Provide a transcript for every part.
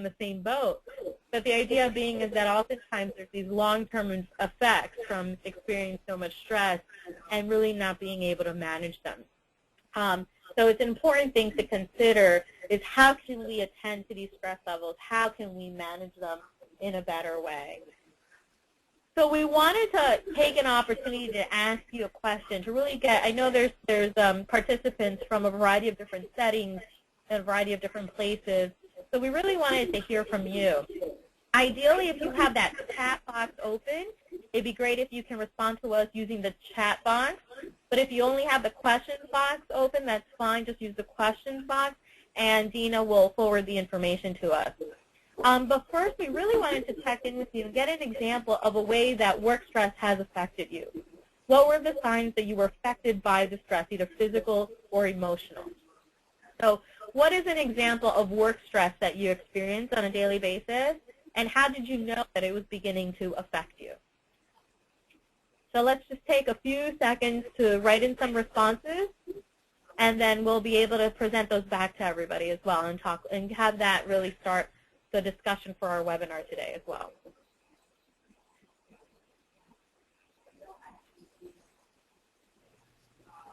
in the same boat. But the idea being is that oftentimes there's these long-term effects from experiencing so much stress and really not being able to manage them. So it's an important thing to consider is how can we attend to these stress levels? How can we manage them in a better way? So we wanted to take an opportunity to ask you a question to really get, I know there's participants from a variety of different settings and a variety of different places. So we really wanted to hear from you. Ideally, if you have that chat box open, it'd be great if you can respond to us using the chat box. But if you only have the questions box open, that's fine. Just use the questions box, and Dina will forward the information to us. But first, we really wanted to check in with you and get an example of a way that work stress has affected you. What were the signs that you were affected by the stress, either physical or emotional? So what is an example of work stress that you experience on a daily basis, and how did you know that it was beginning to affect you? So let's just take a few seconds to write in some responses, and then we'll be able to present those back to everybody as well and talk and have that really start the discussion for our webinar today as well.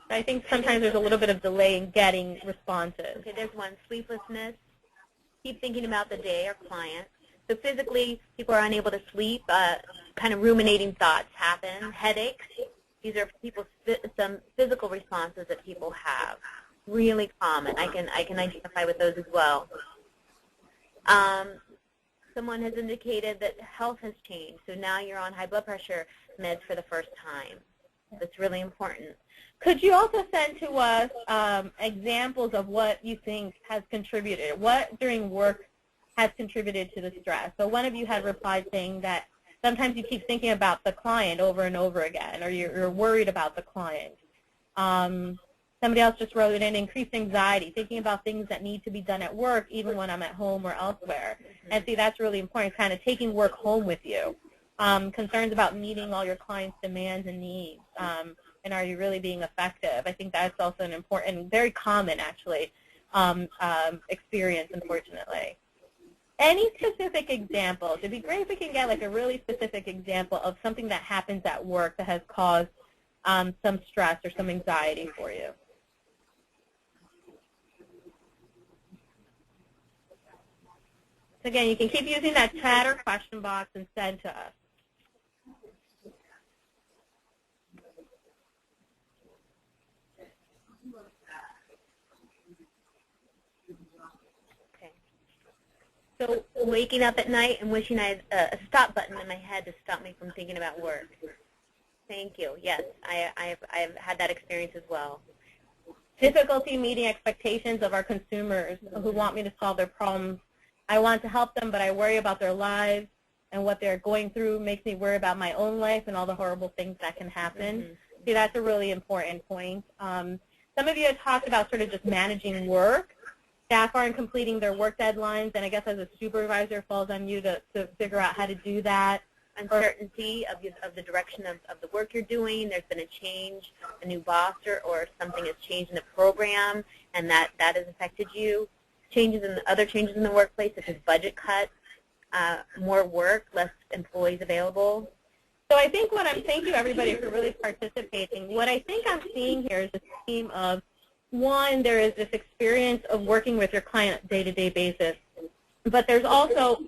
I think sometimes there's a little bit of delay in getting responses. Okay, there's one, sleeplessness, keep thinking about the day or client. So physically, people are unable to sleep, kind of ruminating thoughts happen, headaches. These are some physical responses that people have, really common. I can identify with those as well. Someone has indicated that health has changed, so now you're on high blood pressure meds for the first time. That's really important. Could you also send to us examples of what you think has contributed? What during work has contributed to the stress? So one of you had replied saying that sometimes you keep thinking about the client over and over again, or you're worried about the client. Somebody else just wrote in increased anxiety, thinking about things that need to be done at work even when I'm at home or elsewhere. And see, that's really important, kind of taking work home with you. Concerns about meeting all your clients' demands and needs. And are you really being effective? I think that's also an important, very common actually, experience, unfortunately. Any specific examples? It'd be great if we can get like a really specific example of something that happens at work that has caused some stress or some anxiety for you. So again, you can keep using that chat or question box and send to us. So waking up at night and wishing I had a stop button in my head to stop me from thinking about work. Thank you. Yes, I've had that experience as well. Difficulty meeting expectations of our consumers who want me to solve their problems. I want to help them, but I worry about their lives and what they're going through makes me worry about my own life and all the horrible things that can happen. Mm-hmm. See, that's a really important point. Some of you have talked about sort of just managing work. Staff aren't completing their work deadlines, and I guess as a supervisor, it falls on you to figure out how to do that. Uncertainty of the direction of the work you're doing. There's been a change, a new boss, or something has changed in the program, and that has affected you. Other changes in the workplace, such as budget cuts, more work, less employees available. So I think thank you everybody for really participating. What I think I'm seeing here is a theme of, one, there is this experience of working with your client on a day-to-day basis, but there's also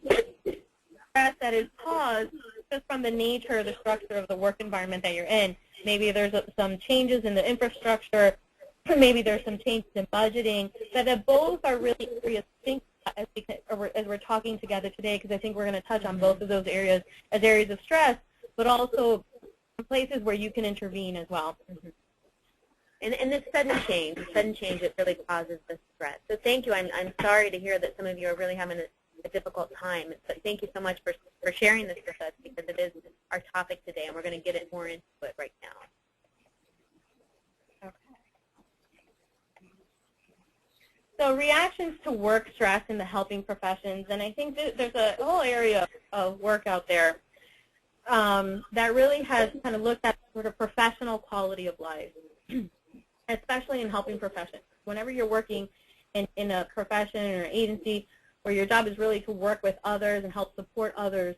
stress that is caused just from the nature or the structure of the work environment that you're in. Maybe there's some changes in the infrastructure, maybe there's some changes in budgeting, that both are really serious things as we're talking together today, because I think we're going to touch on both of those areas as areas of stress, but also places where you can intervene as well. Mm-hmm. And this sudden change that really causes the stress. So thank you. I'm sorry to hear that some of you are really having a difficult time. So thank you so much for sharing this with us, because it is our topic today, and we're going to get it more into it right now. Okay. So reactions to work stress in the helping professions, and I think there's a whole area of work out there that really has kind of looked at sort of professional quality of life, especially in helping professions. Whenever you're working in a profession or an agency where your job is really to work with others and help support others,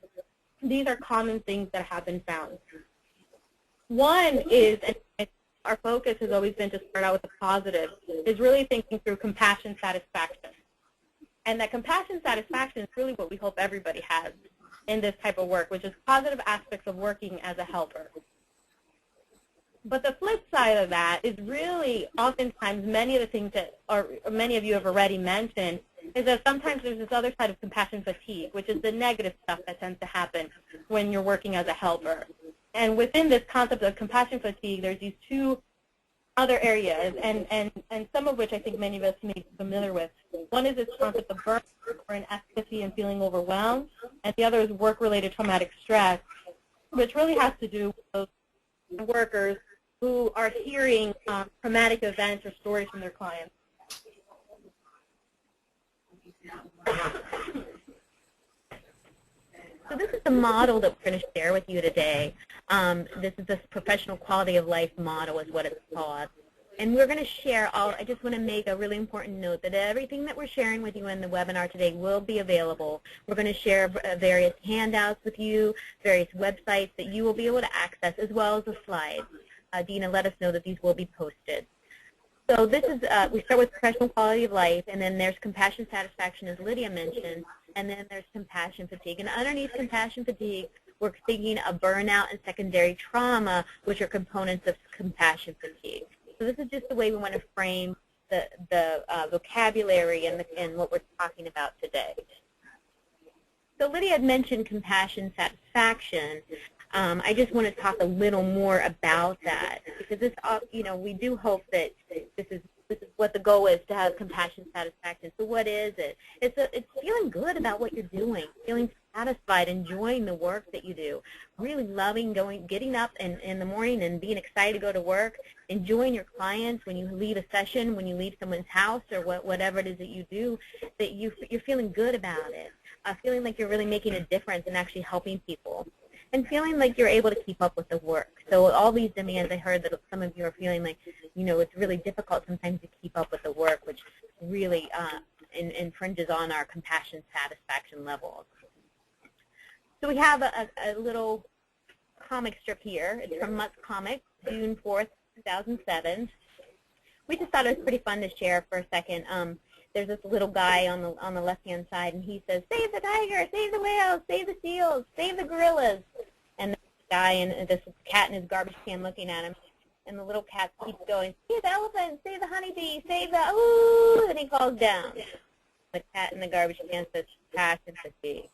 these are common things that have been found. One is, and our focus has always been to start out with the positive, is really thinking through compassion satisfaction. And that compassion satisfaction is really what we hope everybody has in this type of work, which is positive aspects of working as a helper. But the flip side of that is really oftentimes many of the things that many of you have already mentioned is that sometimes there's this other side of compassion fatigue, which is the negative stuff that tends to happen when you're working as a helper. And within this concept of compassion fatigue, there's these two other areas, and some of which I think many of us may be familiar with. One is this concept of burnout or inefficacy and feeling overwhelmed, and the other is work-related traumatic stress, which really has to do with those workers who are hearing traumatic events or stories from their clients. So this is the model that we're going to share with you today. This is the professional quality of life model is what it's called. And we're going to share I just want to make a really important note that everything that we're sharing with you in the webinar today will be available. We're going to share various handouts with you, various websites that you will be able to access, as well as the slides. Dina let us know that these will be posted. So this is, we start with professional quality of life, and then there's compassion satisfaction, as Lydia mentioned, and then there's compassion fatigue. And underneath compassion fatigue, we're thinking of burnout and secondary trauma, which are components of compassion fatigue. So this is just the way we want to frame the vocabulary and what we're talking about today. So Lydia had mentioned compassion satisfaction. I just want to talk a little more about that because this, we do hope that this is what the goal is, to have compassion satisfaction. So what is it? It's feeling good about what you're doing, feeling satisfied, enjoying the work that you do, really loving getting up in the morning and being excited to go to work, enjoying your clients when you leave a session, when you leave someone's house or whatever it is that you do, that you're feeling good about it, feeling like you're really making a difference and actually helping people, and feeling like you're able to keep up with the work. So all these demands, I heard that some of you are feeling like, it's really difficult sometimes to keep up with the work, which really infringes on our compassion satisfaction levels. So we have a little comic strip here. It's from Mutt Comics, June 4th, 2007. We just thought it was pretty fun to share for a second. There's this little guy on the left-hand side, and he says, "Save the tiger, save the whales, save the seals, save the gorillas." And the guy and this cat in his garbage can looking at him, and the little cat keeps going, "Save the elephant, save the honeybee, save the ooh," and he falls down. The cat in the garbage can says, "Passion fatigue."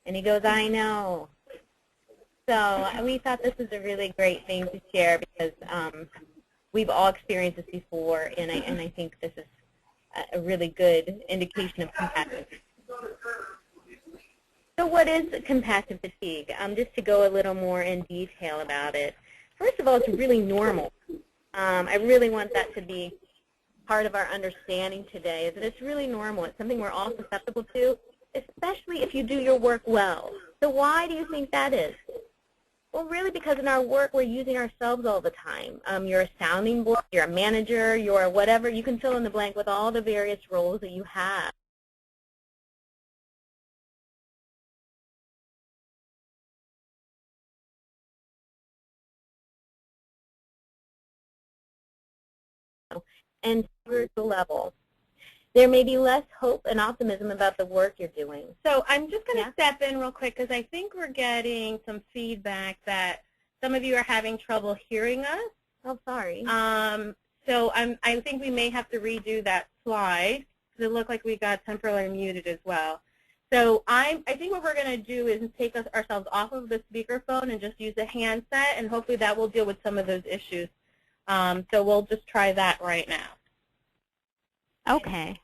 And he goes, "I know." So we thought this was a really great thing to share because we've all experienced this before, and I think this is a really good indication of compassion. So what is compassion fatigue? Just to go a little more in detail about it. First of all, it's really normal. I really want that to be part of our understanding today, is that it's really normal. It's something we're all susceptible to, especially if you do your work well. So why do you think that is? Well, really because in our work we're using ourselves all the time. You're a sounding board, you're a manager, you're whatever. You can fill in the blank with all the various roles that you have. And spiritual level. There may be less hope and optimism about the work you're doing. So I'm just going to step in real quick because I think we're getting some feedback that some of you are having trouble hearing us. Oh, sorry. So I think we may have to redo that slide because it looked like we got temporarily muted as well. So I think what we're going to do is take ourselves off of the speakerphone and just use the handset, and hopefully that will deal with some of those issues. So we'll just try that right now. Okay.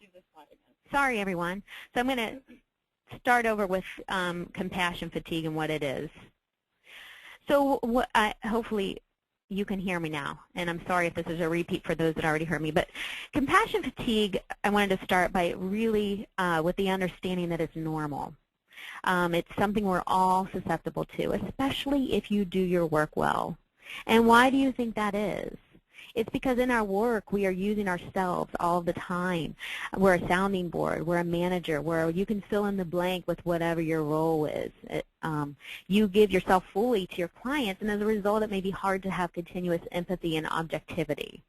Sorry, everyone. So I'm going to start over with compassion fatigue and what it is. So hopefully you can hear me now, and I'm sorry if this is a repeat for those that already heard me. But compassion fatigue, I wanted to start by really with the understanding that it's normal. It's something we're all susceptible to, especially if you do your work well. And why do you think that is? It's because in our work we are using ourselves all the time. We're a sounding board, we're a manager, where you can fill in the blank with whatever your role is. You give yourself fully to your clients, and as a result it may be hard to have continuous empathy and objectivity.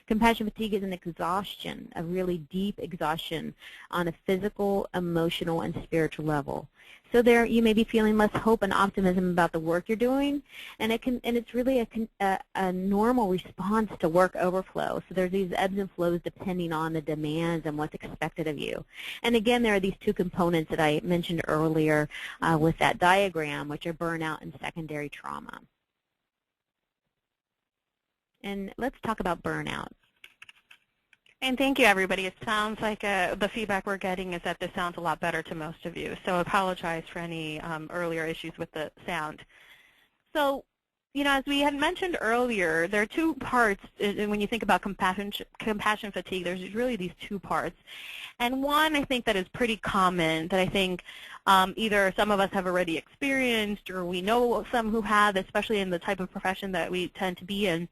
Compassion fatigue is an exhaustion, a really deep exhaustion on a physical, emotional, and spiritual level. So there you may be feeling less hope and optimism about the work you're doing, and it's really a normal response to work overflow. So there's these ebbs and flows depending on the demands and what's expected of you. And again, there are these two components that I mentioned earlier with that diagram, which are burnout and secondary trauma. And let's talk about burnout. And thank you, everybody. It sounds like the feedback we're getting is that this sounds a lot better to most of you. So I apologize for any earlier issues with the sound. So, you know, as we had mentioned earlier, there are two parts. When you think about compassion fatigue, there's really these two parts. And one, I think, that is pretty common, that I think either some of us have already experienced or we know some who have, especially in the type of profession that we tend to be in,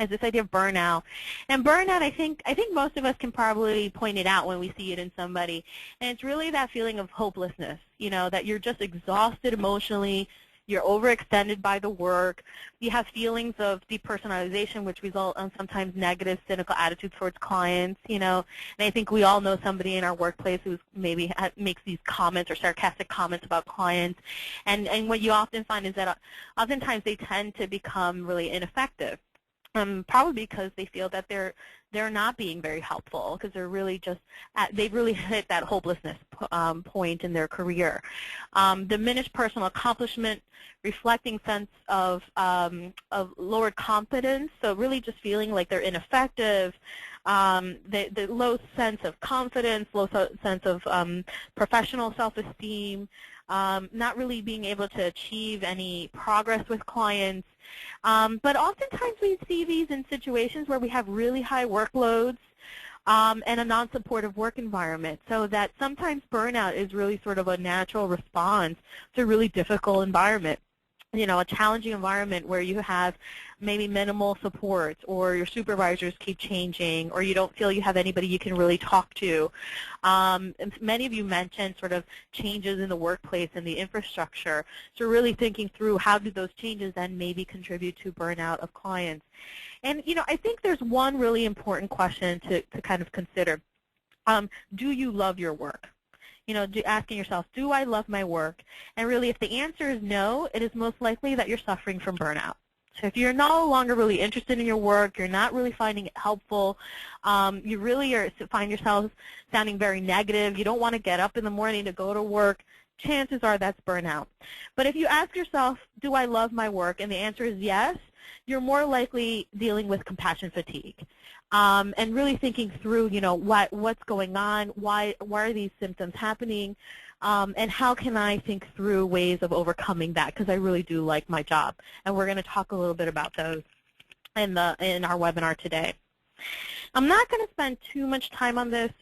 is this idea of burnout. And burnout, I think most of us can probably point it out when we see it in somebody. And it's really that feeling of hopelessness, you know, that you're just exhausted emotionally, you're overextended by the work, you have feelings of depersonalization, which result in sometimes negative, cynical attitudes towards clients, you know. And I think we all know somebody in our workplace who maybe makes these comments or sarcastic comments about clients. And what you often find is that oftentimes they tend to become really ineffective. Probably because they feel that they're not being very helpful, because they're really just they've really hit that hopelessness point in their career. Diminished personal accomplishment, reflecting sense of lowered confidence, so really just feeling like they're ineffective. The low sense of confidence, low sense of professional self-esteem, not really being able to achieve any progress with clients. But oftentimes we see these in situations where we have really high workloads and a non-supportive work environment, so that sometimes burnout is really sort of a natural response to a really difficult environment. You know, a challenging environment where you have maybe minimal support, or your supervisors keep changing, or you don't feel you have anybody you can really talk to. And many of you mentioned sort of changes in the workplace and the infrastructure. So really thinking through how do those changes then maybe contribute to burnout of clients. And, you know, I think there's one really important question to kind of consider. Do you love your work? You know, asking yourself, do I love my work? And really, if the answer is no, it is most likely that you're suffering from burnout. So if you're no longer really interested in your work, you're not really finding it helpful, you really find yourself sounding very negative, you don't want to get up in the morning to go to work, chances are that's burnout. But if you ask yourself, do I love my work? And the answer is yes, you're more likely dealing with compassion fatigue. And really thinking through, you know, what's going on, why are these symptoms happening, and how can I think through ways of overcoming that, because I really do like my job. And we're going to talk a little bit about those in our webinar today. I'm not going to spend too much time on this,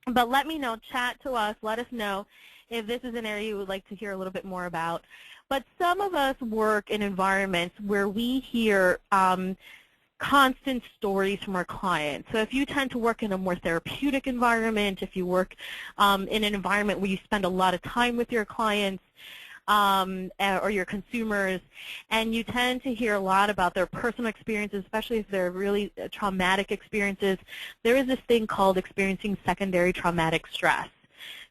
but let me know, chat to us, let us know if this is an area you would like to hear a little bit more about. But some of us work in environments where we hear constant stories from our clients. So if you tend to work in a more therapeutic environment, if you work in an environment where you spend a lot of time with your clients or your consumers, and you tend to hear a lot about their personal experiences, especially if they're really traumatic experiences, there is this thing called experiencing secondary traumatic stress.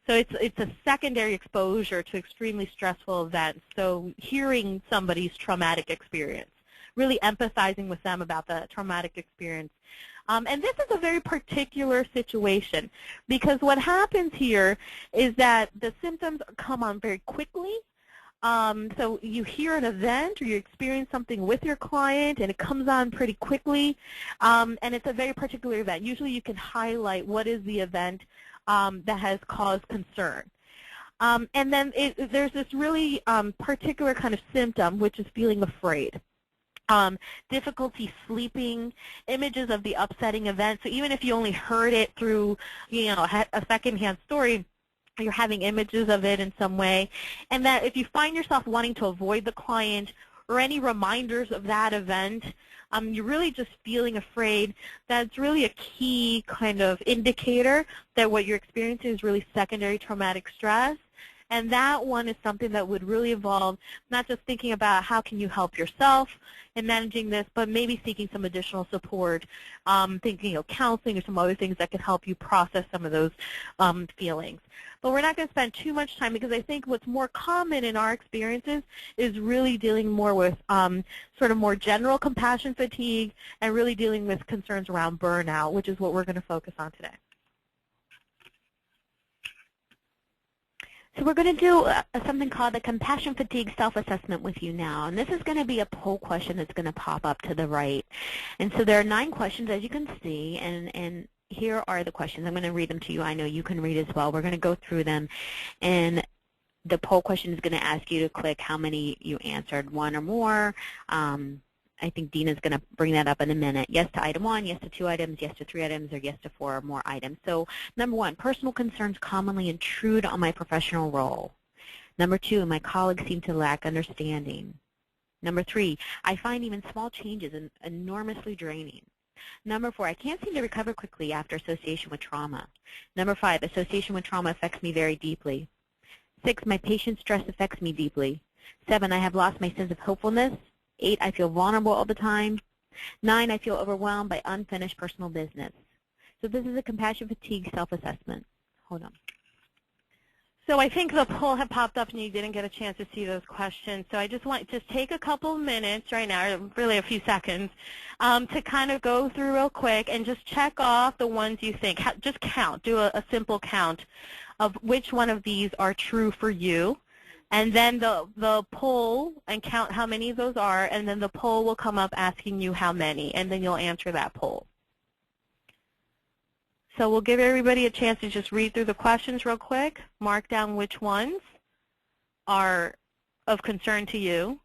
So it's a secondary exposure to extremely stressful events. So hearing somebody's traumatic experience, really empathizing with them about the traumatic experience. And this is a very particular situation, because what happens here is that the symptoms come on very quickly. So you hear an event or you experience something with your client and it comes on pretty quickly, and it's a very particular event. Usually you can highlight what is the event that has caused concern. And then there's this really particular kind of symptom, which is feeling afraid. Difficulty sleeping, images of the upsetting event. So even if you only heard it through, you know, a secondhand story, you're having images of it in some way. And that if you find yourself wanting to avoid the client, or any reminders of that event, you're really just feeling afraid, that's really a key kind of indicator that what you're experiencing is really secondary traumatic stress. And that one is something that would really involve not just thinking about how can you help yourself in managing this, but maybe seeking some additional support, thinking of counseling or some other things that can help you process some of those feelings. But we're not going to spend too much time because I think what's more common in our experiences is really dealing more with sort of more general compassion fatigue and really dealing with concerns around burnout, which is what we're going to focus on today. So we're going to do something called the compassion fatigue self-assessment with you now. And this is going to be a poll question that's going to pop up to the right. And so there are 9 questions, as you can see, and here are the questions. I'm going to read them to you. I know you can read as well. We're going to go through them. And the poll question is going to ask you to click how many you answered, 1 or more. I think Dina's going to bring that up in a minute. Yes to item 1, yes to 2 items, yes to 3 items, or yes to 4 or more items. So number 1, personal concerns commonly intrude on my professional role. Number 2, my colleagues seem to lack understanding. Number 3, I find even small changes enormously draining. Number 4, I can't seem to recover quickly after association with trauma. Number 5, association with trauma affects me very deeply. 6, my patient stress affects me deeply. 7, I have lost my sense of hopefulness. 8, I feel vulnerable all the time. 9, I feel overwhelmed by unfinished personal business. So this is a compassion fatigue self-assessment. Hold on. So I think the poll had popped up and you didn't get a chance to see those questions. So I just want to take a couple of minutes right now, or really a few seconds, to kind of go through real quick and just check off the ones you think. Just count. Do a simple count of which one of these are true for you. And then the poll, and count how many of those are, and then the poll will come up asking you how many, and then you'll answer that poll. So we'll give everybody a chance to just read through the questions real quick, mark down which ones are of concern to you.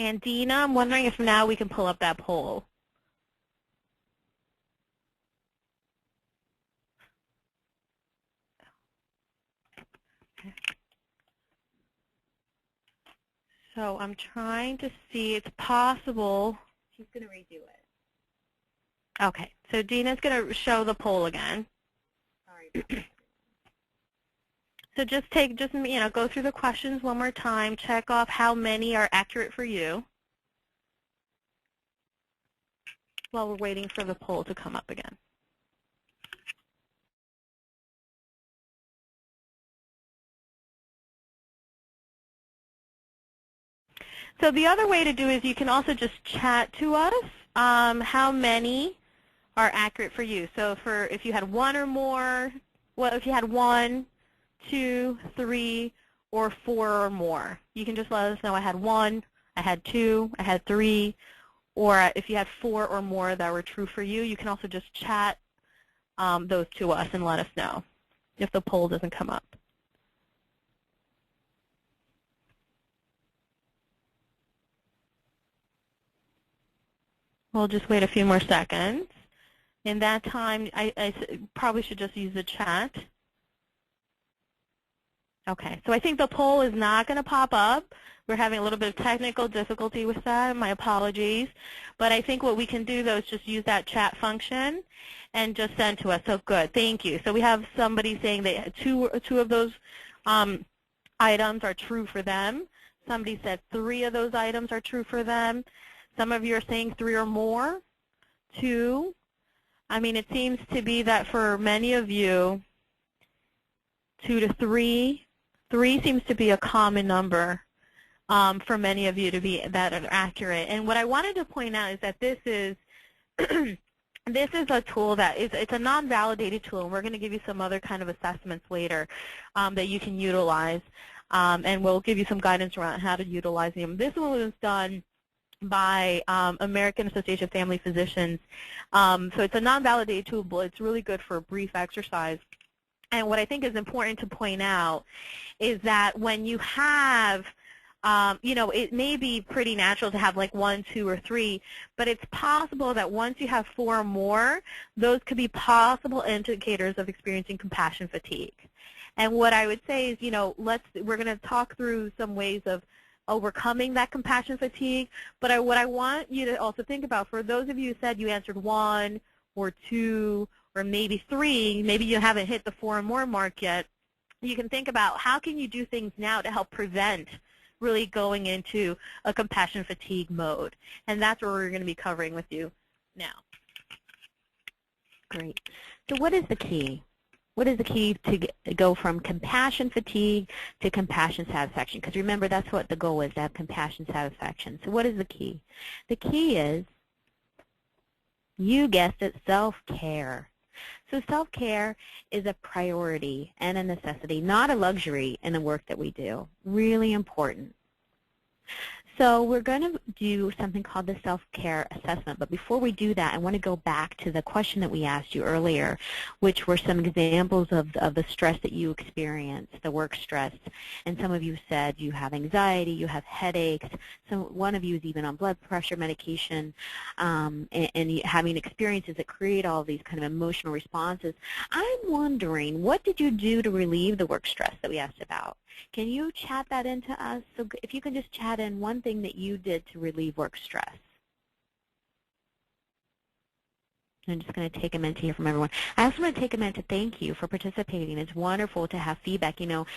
And Dina, I'm wondering if now we can pull up that poll. Okay. So I'm trying to see, it's possible. She's going to redo it. Okay, so Dina's going to show the poll again. Sorry. So just go through the questions one more time, check off how many are accurate for you while we're waiting for the poll to come up again. So the other way to do is you can also just chat to us how many are accurate for you. So if you had 1 or more, well, if you had 1, 2, 3, or 4 or more. You can just let us know I had 1, I had 2, I had 3, or if you had 4 or more that were true for you, you can also just chat those to us and let us know if the poll doesn't come up. We'll just wait a few more seconds. In that time, I probably should just use the chat. Okay, so I think the poll is not going to pop up. We're having a little bit of technical difficulty with that. My apologies. But I think what we can do, though, is just use that chat function and just send to us. So good. Thank you. So we have somebody saying that two of those items are true for them. Somebody said 3 of those items are true for them. Some of you are saying 3 or more. 2. I mean, it seems to be that for many of you, 2 to 3. 3 seems to be a common number for many of you to be that are accurate. And what I wanted to point out is that this is this is a tool that it's a non-validated tool, and we're going to give you some other kind of assessments later that you can utilize, and we'll give you some guidance around how to utilize them. This one was done by American Association of Family Physicians. So it's a non-validated tool, but it's really good for a brief exercise. And what I think is important to point out is that when you have You know, it may be pretty natural to have like 1, 2, or 3, but it's possible that once you have 4 or more, those could be possible indicators of experiencing compassion fatigue. And what I would say is, you know, we're going to talk through some ways of overcoming that compassion fatigue, but what I want you to also think about, for those of you who said you answered 1 or 2 or maybe 3, maybe you haven't hit the 4 or more mark yet, you can think about how can you do things now to help prevent really going into a compassion fatigue mode. And that's what we're going to be covering with you now. Great. So what is the key? What is the key to go from compassion fatigue to compassion satisfaction? Because remember, that's what the goal is, to have compassion satisfaction. So what is the key? The key is, you guessed it, self-care. So self-care is a priority and a necessity, not a luxury in the work that we do. Really important. So we're going to do something called the self-care assessment. But before we do that, I want to go back to the question that we asked you earlier, which were some examples of the stress that you experience, the work stress. And some of you said you have anxiety, you have headaches. One of you is even on blood pressure medication, and having experiences that create all these kind of emotional responses. I'm wondering, what did you do to relieve the work stress that we asked about? Can you chat that into us? So if you can just chat in one thing that you did to relieve work stress. I'm just going to take a minute to hear from everyone. I also want to take a minute to thank you for participating. It's wonderful to have feedback. You know,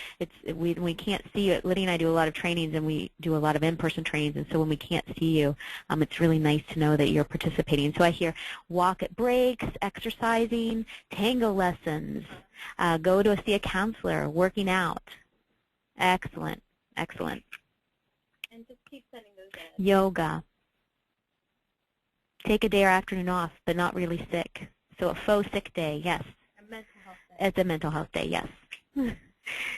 we can't see it. Liddy and I do a lot of trainings, and we do a lot of in-person trainings, and so when we can't see you, it's really nice to know that you're participating. So I hear walk at breaks, exercising, tango lessons, go to see a counselor, working out. Excellent, excellent. And just keep sending those in. Yoga. Take a day or afternoon off, but not really sick. So a faux sick day, yes. A mental health day. It's a mental health day, yes.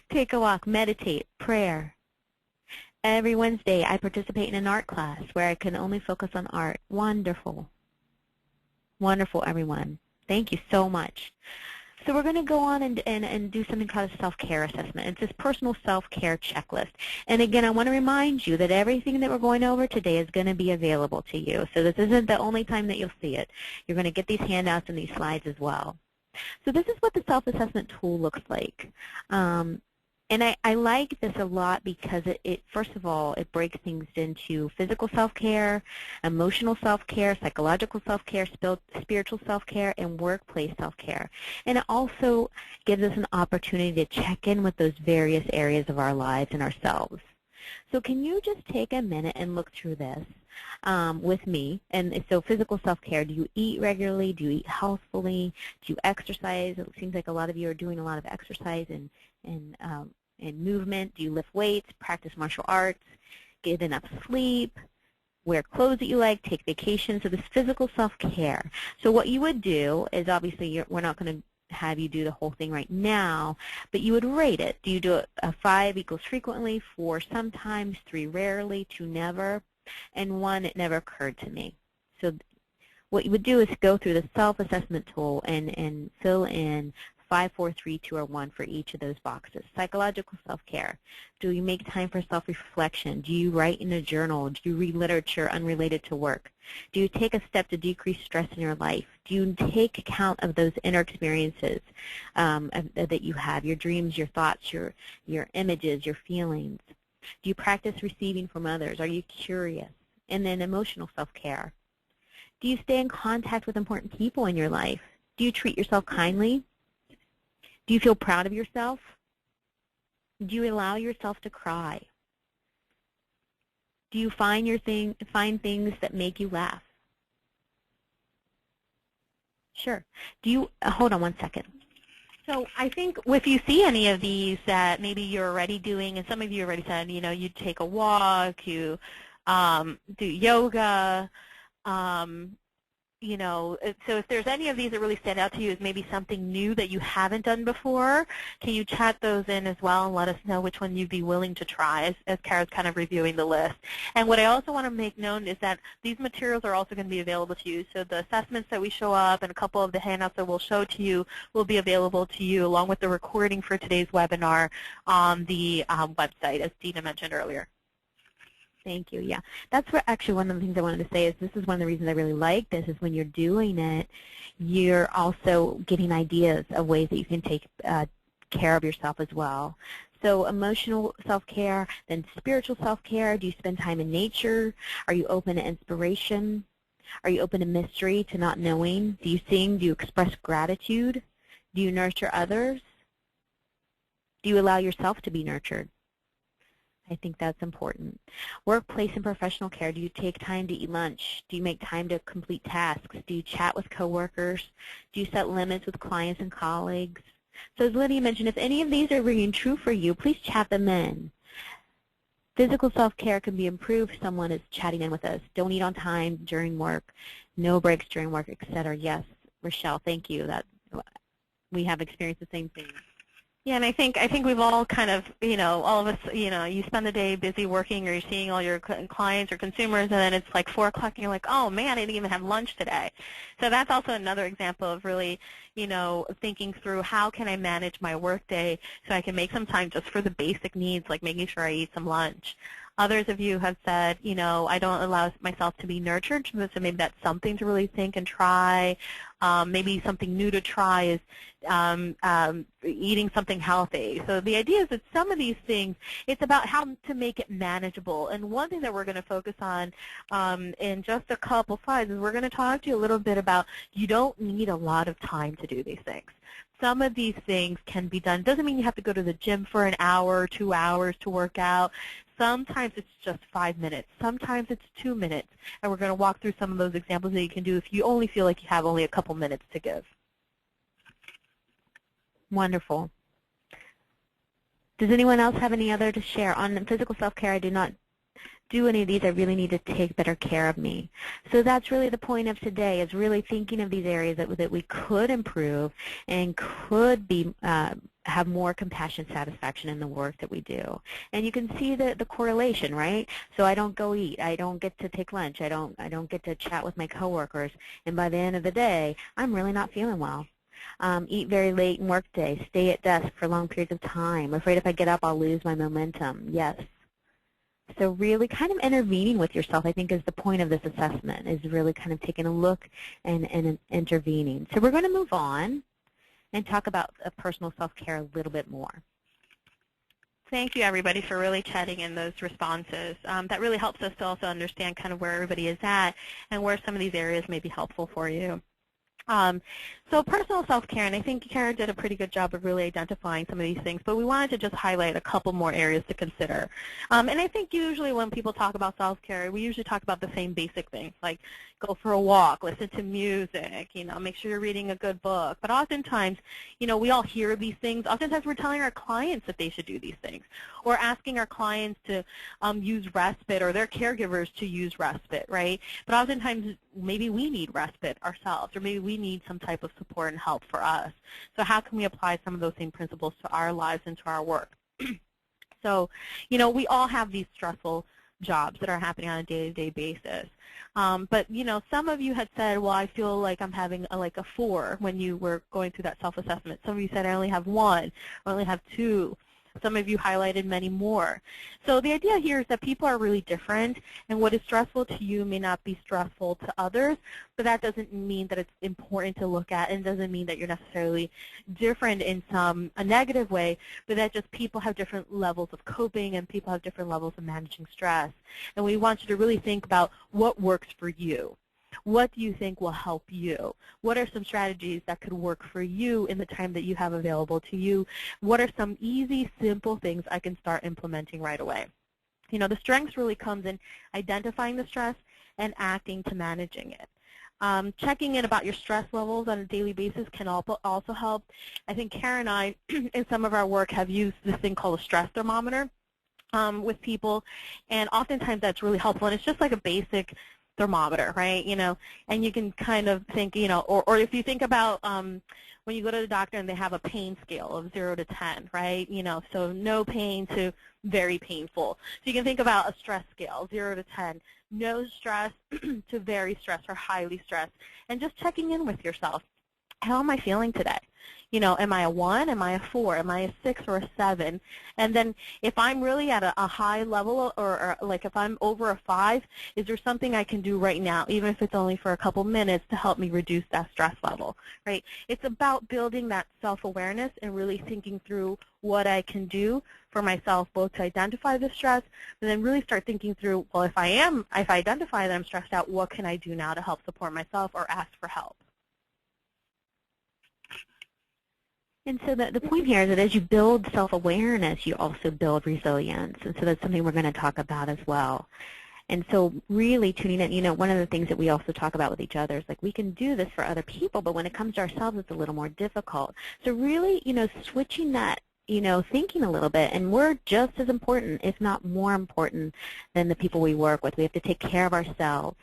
Take a walk, meditate, prayer. Every Wednesday I participate in an art class where I can only focus on art. Wonderful. Wonderful, everyone. Thank you so much. So we're going to go on and do something called a self-care assessment. It's this personal self-care checklist. And again, I want to remind you that everything that we're going over today is going to be available to you. So this isn't the only time that you'll see it. You're going to get these handouts and these slides as well. So this is what the self-assessment tool looks like. And I like this a lot because it first of all, it breaks things into physical self-care, emotional self-care, psychological self-care, spiritual self-care, and workplace self-care. And it also gives us an opportunity to check in with those various areas of our lives and ourselves. So can you just take a minute and look through this with me? And so physical self-care, do you eat regularly? Do you eat healthfully? Do you exercise? It seems like a lot of you are doing a lot of exercise and movement. Do you lift weights, practice martial arts, get enough sleep, wear clothes that you like, take vacations? So this physical self-care. So what you would do is, obviously we're not going to have you do the whole thing right now, but you would rate it. Do you do a 5 equals frequently, 4 sometimes, 3 rarely, 2 never, and 1 it never occurred to me. So what you would do is go through the self-assessment tool and fill in 5, 4, 3, 2, or 1 for each of those boxes. Psychological self-care. Do you make time for self-reflection? Do you write in a journal? Do you read literature unrelated to work? Do you take a step to decrease stress in your life? Do you take account of those inner experiences that you have, your dreams, your thoughts, your images, your feelings? Do you practice receiving from others? Are you curious? And then emotional self-care. Do you stay in contact with important people in your life? Do you treat yourself kindly? Do you feel proud of yourself? Do you allow yourself to cry? Do you find things that make you laugh? Sure. Do you, hold on one second. So I think if you see any of these that maybe you're already doing, and some of you already said, you know, you take a walk, you do yoga, you know, so if there's any of these that really stand out to you as maybe something new that you haven't done before, can you chat those in as well and let us know which one you'd be willing to try as Kara's kind of reviewing the list. And what I also want to make known is that these materials are also going to be available to you. So the assessments that we show up and a couple of the handouts that we'll show to you will be available to you along with the recording for today's webinar on the website, as Dina mentioned earlier. Thank you. Yeah, that's where actually one of the things I wanted to say is this is one of the reasons I really like this is when you're doing it, you're also getting ideas of ways that you can take care of yourself as well. So emotional self-care, then spiritual self-care. Do you spend time in nature? Are you open to inspiration? Are you open to mystery, to not knowing? Do you sing? Do you express gratitude? Do you nurture others? Do you allow yourself to be nurtured? I think that's important. Workplace and professional care. Do you take time to eat lunch? Do you make time to complete tasks? Do you chat with coworkers? Do you set limits with clients and colleagues? So as Lydia mentioned, if any of these are ringing true for you, please chat them in. Physical self-care can be improved if someone is chatting in with us. Don't eat on time during work, no breaks during work, etc. Yes, Rochelle, thank you. That we have experienced the same thing. Yeah, and I think we've all kind of, all of us, you spend the day busy working or you're seeing all your clients or consumers, and then it's like 4 o'clock and you're like, oh man, I didn't even have lunch today. So that's also another example of really, thinking through how can I manage my workday so I can make some time just for the basic needs, like making sure I eat some lunch. Others of you have said, I don't allow myself to be nurtured, so maybe that's something to really think and try. Maybe something new to try is eating something healthy. So the idea is that some of these things, it's about how to make it manageable. And one thing that we're going to focus on in just a couple slides is we're going to talk to you a little bit about you don't need a lot of time to do these things. Some of these things can be done. Doesn't mean you have to go to the gym for an hour or 2 hours to work out. Sometimes it's just 5 minutes. Sometimes it's 2 minutes. And we're going to walk through some of those examples that you can do if you only feel like you have only a couple minutes to give. Wonderful. Does anyone else have any other to share? On physical self-care, I do not do any of these. I really need to take better care of me. So that's really the point of today, is really thinking of these areas that we could improve and could be have more compassion, satisfaction in the work that we do. And you can see the correlation, right? So I don't go eat. I don't get to take lunch. I don't get to chat with my coworkers. And by the end of the day, I'm really not feeling well. Eat very late in work day. Stay at desk for long periods of time. Afraid if I get up, I'll lose my momentum. Yes. So really kind of intervening with yourself, I think, is the point of this assessment, is really kind of taking a look and intervening. So we're going to move on and talk about personal self-care a little bit more. Thank you, everybody, for really chatting in those responses. That really helps us to also understand kind of where everybody is at and where some of these areas may be helpful for you. So personal self-care, and I think Karen did a pretty good job of really identifying some of these things, but we wanted to just highlight a couple more areas to consider. And I think usually when people talk about self-care, we usually talk about the same basic things, like go for a walk, listen to music, make sure you're reading a good book. But oftentimes, we all hear these things. Oftentimes we're telling our clients that they should do these things, or asking our clients to use respite, or their caregivers to use respite, right? But oftentimes maybe we need respite ourselves, or maybe we need some type of support and help for us. So how can we apply some of those same principles to our lives and to our work? So, we all have these stressful jobs that are happening on a day-to-day basis. But, some of you had said, well, I feel like I'm having like a 4 when you were going through that self-assessment. Some of you said, I only have 1, I only have 2. Some of you highlighted many more. So the idea here is that people are really different, and what is stressful to you may not be stressful to others, but that doesn't mean that it's important to look at, and doesn't mean that you're necessarily different in a negative way, but that just people have different levels of coping, and people have different levels of managing stress. And we want you to really think about what works for you. What do you think will help you? What are some strategies that could work for you in the time that you have available to you? What are some easy, simple things I can start implementing right away? The strength really comes in identifying the stress and acting to managing it. Checking in about your stress levels on a daily basis can also help. I think Karen and I, in some of our work, have used this thing called a stress thermometer with people, and oftentimes that's really helpful. And it's just like a basic thermometer, right? And you can kind of think, or if you think about when you go to the doctor and they have a pain scale of 0 to 10, right? So no pain to very painful. So you can think about a stress scale, 0 to 10, no stress to very stressed or highly stressed, and just checking in with yourself. how am I feeling today? You know, am I a 1? Am I a 4? Am I a 6 or a 7? And then if I'm really at a high level, or like if I'm over a 5, is there something I can do right now, even if it's only for a couple minutes, to help me reduce that stress level, right? It's about building that self-awareness and really thinking through what I can do for myself, both to identify the stress, and then really start thinking through, well, if I identify that I'm stressed out, what can I do now to help support myself or ask for help? And so the point here is that as you build self-awareness, you also build resilience. And so that's something we're going to talk about as well. And so really tuning in, you know, one of the things that we also talk about with each other is like we can do this for other people, but when it comes to ourselves, it's a little more difficult. So really, you know, switching that, you know, thinking a little bit, and we're just as important, if not more important, than the people we work with. We have to take care of ourselves.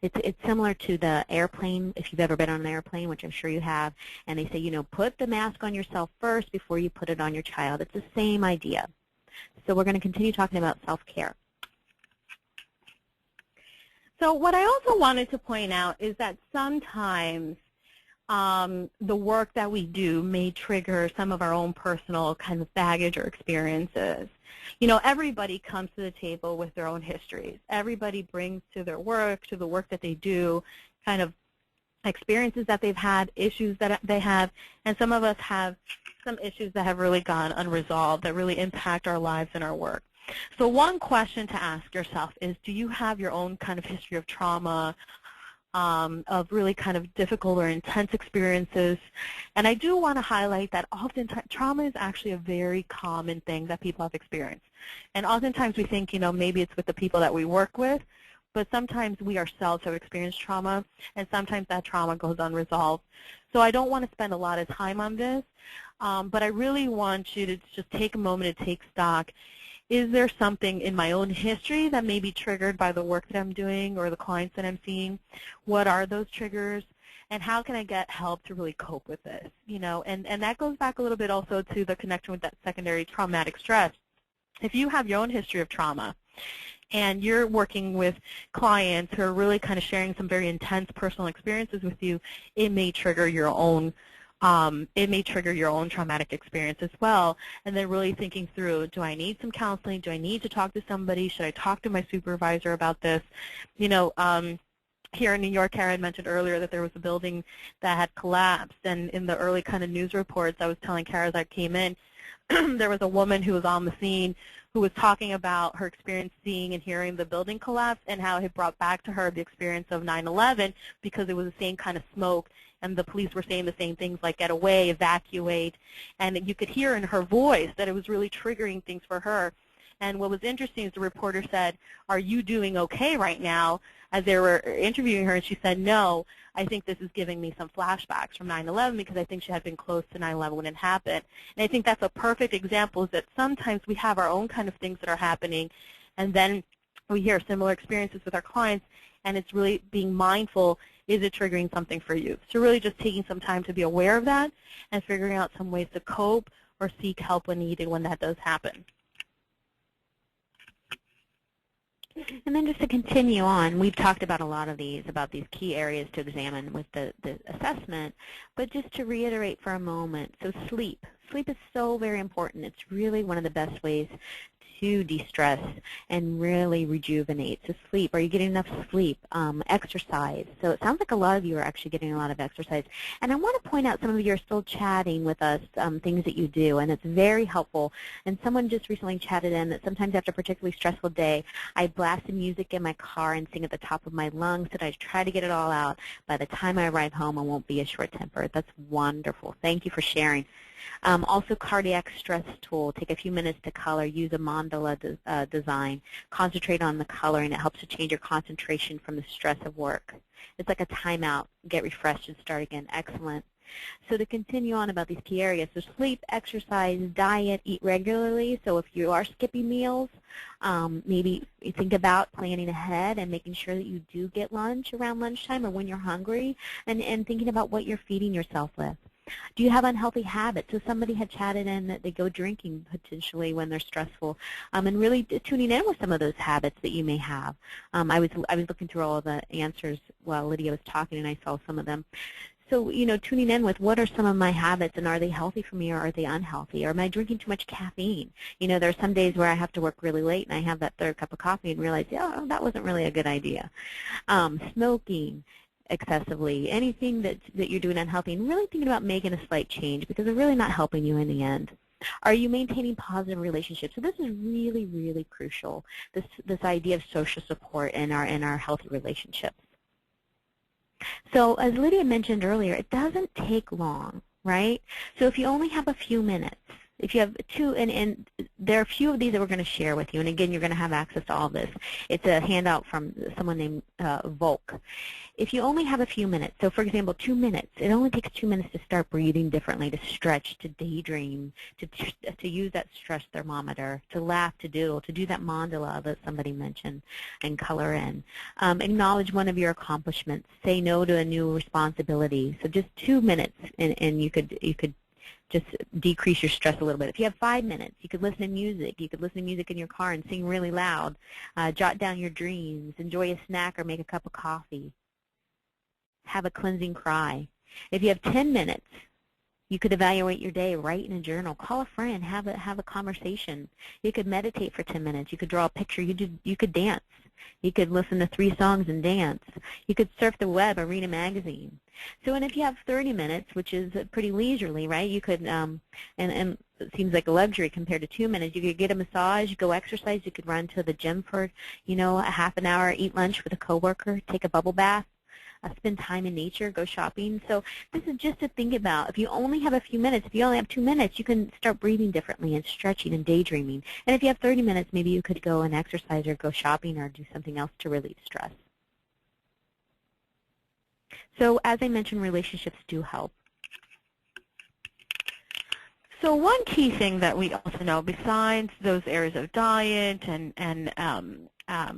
It's similar to the airplane, if you've ever been on an airplane, which I'm sure you have, and they say, you know, put the mask on yourself first before you put it on your child. It's the same idea. So we're going to continue talking about self-care. So what I also wanted to point out is that sometimes the work that we do may trigger some of our own personal kind of baggage or experiences. You know, everybody comes to the table with their own histories. Everybody brings to their work, to the work that they do, kind of experiences that they've had, issues that they have, and some of us have some issues that have really gone unresolved that really impact our lives and our work. So one question to ask yourself is, do you have your own kind of history of trauma, of really kind of difficult or intense experiences? And I do want to highlight that oftentimes trauma is actually a very common thing that people have experienced. And oftentimes we think, you know, maybe it's with the people that we work with, but sometimes we ourselves have experienced trauma, and sometimes that trauma goes unresolved. So I don't want to spend a lot of time on this, but I really want you to just take a moment to take stock. Is there something in my own history that may be triggered by the work that I'm doing or the clients that I'm seeing? What are those triggers? And how can I get help to really cope with this? You know, and that goes back a little bit also to the connection with that secondary traumatic stress. If you have your own history of trauma and you're working with clients who are really kind of sharing some very intense personal experiences with you, it may trigger your own traumatic experience as well, and then really thinking through, do I need some counseling? Do I need to talk to somebody? Should I talk to my supervisor about this? You know, here in New York, Karen mentioned earlier that there was a building that had collapsed, and in the early kind of news reports, I was telling Kara as I came in, there was a woman who was on the scene who was talking about her experience seeing and hearing the building collapse and how it brought back to her the experience of 9/11 because it was the same kind of smoke, and the police were saying the same things like get away, evacuate, and you could hear in her voice that it was really triggering things for her. And what was interesting is the reporter said, are you doing okay right now, as they were interviewing her, and she said, no, I think this is giving me some flashbacks from 9/11 because I think she had been close to 9/11 when it happened. And I think that's a perfect example, is that sometimes we have our own kind of things that are happening, and then we hear similar experiences with our clients, and it's really being mindful, is it triggering something for you? So really just taking some time to be aware of that and figuring out some ways to cope or seek help when needed when that does happen. And then just to continue on, we've talked about a lot of these, about these key areas to examine with the assessment, but just to reiterate for a moment, so sleep. Sleep is so very important. It's really one of the best ways to de-stress and really rejuvenate. So sleep, are you getting enough sleep? Exercise. So it sounds like a lot of you are actually getting a lot of exercise. And I want to point out, some of you are still chatting with us, things that you do, and it's very helpful. And someone just recently chatted in that sometimes after a particularly stressful day, I blast the music in my car and sing at the top of my lungs, and I try to get it all out. By the time I arrive home, I won't be as short-tempered. That's wonderful. Thank you for sharing. Also, cardiac stress tool. Take a few minutes to color. Use a mandala design. Concentrate on the coloring. It helps to change your concentration from the stress of work. It's like a timeout. Get refreshed and start again. Excellent. So to continue on about these key areas, so sleep, exercise, diet, eat regularly. So if you are skipping meals, maybe think about planning ahead and making sure that you do get lunch around lunchtime or when you're hungry, and thinking about what you're feeding yourself with. Do you have unhealthy habits? So somebody had chatted in that they go drinking potentially when they're stressful, and really tuning in with some of those habits that you may have. I was looking through all of the answers while Lydia was talking, and I saw some of them. So, tuning in with what are some of my habits, and are they healthy for me or are they unhealthy? Or am I drinking too much caffeine? There are some days where I have to work really late and I have that third cup of coffee and realize, oh, that wasn't really a good idea. Smoking excessively, anything that you're doing unhealthy, and really thinking about making a slight change because they're really not helping you in the end. Are you maintaining positive relationships? So this is really, really crucial, this idea of social support in our healthy relationships. So as Lydia mentioned earlier, it doesn't take long, right? So if you only have a few minutes, if you have two, and there are a few of these that we're going to share with you, and again, you're going to have access to all this. It's a handout from someone named Volk. If you only have a few minutes, so for example, 2 minutes, it only takes 2 minutes to start breathing differently, to stretch, to daydream, to use that stress thermometer, to laugh, to doodle, to do that mandala that somebody mentioned, and color in. Acknowledge one of your accomplishments. Say no to a new responsibility. So just 2 minutes, and you could just decrease your stress a little bit. If you have 5 minutes, you could listen to music. You could listen to music in your car and sing really loud. Jot down your dreams. Enjoy a snack or make a cup of coffee. Have a cleansing cry. If you have 10 minutes, you could evaluate your day, write in a journal, call a friend, have a conversation. You could meditate for 10 minutes. You could draw a picture. You could dance. You could listen to 3 songs and dance. You could surf the web or read a magazine. So, and if you have 30 minutes, which is pretty leisurely, right, you could, and it seems like a luxury compared to 2 minutes, you could get a massage, go exercise, you could run to the gym for, a half an hour, eat lunch with a coworker, take a bubble bath, spend time in nature, go shopping. So this is just to think about. If you only have a few minutes, if you only have 2 minutes, you can start breathing differently and stretching and daydreaming. And if you have 30 minutes, maybe you could go and exercise or go shopping or do something else to relieve stress. So as I mentioned, relationships do help. So one key thing that we also know, besides those areas of diet and